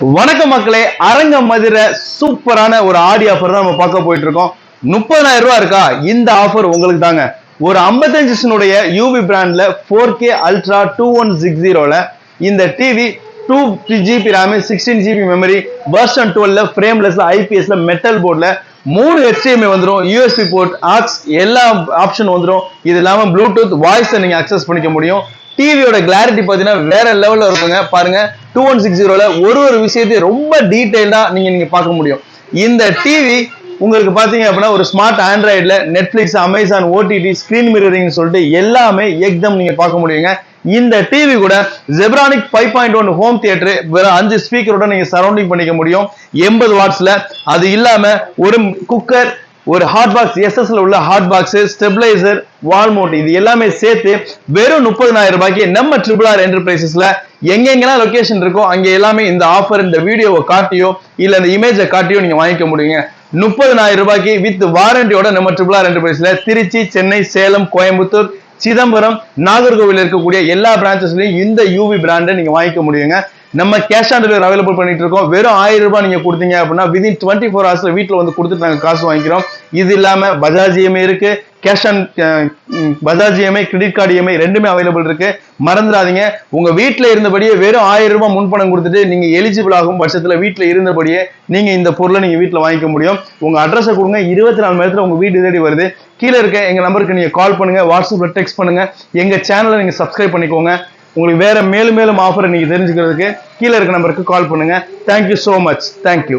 வணக்கம் மக்களே, அரங்க மதுரை சூப்பரான ஒரு ஆடி ஆஃபர் தான் நம்ம பார்க்க போயிட்டு இருக்கோம். 30,000 ரூபாய் இருக்கா? இந்த ஆஃபர் உங்களுக்கு தாங்க. ஒரு 55 யூவி பிராண்ட்ல 4K அல்ட்ரா 2160 இந்த TV 2GB RAM 16GB memory version 12 ஃப்ரேம்லெஸ்ல ஐபிஎஸ்ல மெட்டல் போர்ட்ல 3 HDMI வந்துடும், யூஎஸ்பி போர்ட், ஆக்ஸ் எல்லா ஆப்ஷன் வந்துடும். இது இல்லாம ப்ளூடூத் வாய்ஸ் நீங்க அக்சஸ் பண்ணிக்க முடியும். டிவியோட கிளாரிட்டி பாத்தீங்கன்னா வேற லெவல்ல இருக்குங்க. பாருங்க 2160 ஒரு விஷயத்தையும் ரொம்ப டீடைல்டா நீங்க பார்க்க முடியும். இந்த டிவி உங்களுக்கு பாத்தீங்க அப்படின்னா ஒரு ஸ்மார்ட் ஆண்ட்ராய்டுல Netflix, Amazon OTT, screen mirroring சொல்லிட்டு எல்லாமே எக்தம் நீங்க பார்க்க முடியுங்க. இந்த டிவி கூட ஜெப்ரானிக் 5.1 ஹோம் தியேட்டர் வெறும் 5 ஸ்பீக்கரோட நீங்க சரௌண்டிங் பண்ணிக்க முடியும் 80 வாட்ஸ்ல. அது இல்லாம ஒரு குக்கர், ஒரு ஹாட் பாக்ஸ், எஸ்எஸ்ல உள்ள ஹாட் பாக்ஸ், ஸ்டெபிளைசர், வால் மவுண்ட், இது எல்லாமே சேர்த்து வெறும் 30,000 ரூபாய்க்கு நம்ம RRR என்டர்பிரைசஸ்ல எங்கெங்கெல்லாம் லொகேஷன் இருக்கோ அங்க எல்லாமே இந்த ஆஃபர், இந்த வீடியோவை காட்டியோ இல்ல இந்த இமேஜை காட்டியோ நீங்க வாங்கிக்க முடியுங்க. 30,000 ரூபாய்க்கு வித் வாரண்டியோட நம்ம RRR என்டர்பிரைஸ்ல திருச்சி, சென்னை, சேலம், கோயம்புத்தூர், சிதம்பரம், நாகர்கோவில் இருக்கக்கூடிய எல்லா பிரான்ச்சஸ்லயும் இந்த யூவி பிராண்டை நீங்க வாங்கிக்க முடியுங்க. நம்ம கேஷ் ஆன் டெலிவரி அவைலபிள் பண்ணிட்டு இருக்கோம். வெறும் 1000 ரூபாய் நீங்க கொடுத்தீங்க அப்படின்னா விதின் 24 ஹவர்ஸ்ல வீட்டுல வந்து கொடுத்துட்டு நாங்க காசு வாங்கிக்கிறோம். இது இல்லாம பஜாஜ் இஎம்ஐ இருக்கு, cash on Bajaj EMI, credit card EMI ரெண்டுமே அவைலபிள் இருக்கு. மறந்துடாதீங்க, உங்க வீட்டுல இருந்தபடியே வெறும் 1000 ரூபாய் முன்பணம் கொடுத்துட்டு நீங்க எலிஜிபிள் ஆகும் பட்சத்துல வீட்டுல இருந்தபடியே நீங்க இந்த பொருளை நீங்க வீட்டுல வாங்கிக்க முடியும். உங்க அட்ரஸை கொடுங்க, 24 மணி நேரத்துல உங்க வீடு தேடி வருது. கீழே இருக்க எங்க நம்பருக்கு நீங்க கால் பண்ணுங்க, வாட்ஸ்அப்ல டெக்ஸ்ட் பண்ணுங்க, எங்க சேனலை நீங்க சப்ஸ்கிரைப் பண்ணிக்கோங்க. உங்களுக்கு வேற மேலும் ஆஃபர் நீங்க தெரிஞ்சுக்கிறதுக்கு கீழே இருக்க நம்பருக்கு கால் பண்ணுங்க. Thank you so much. தேங்க்யூ.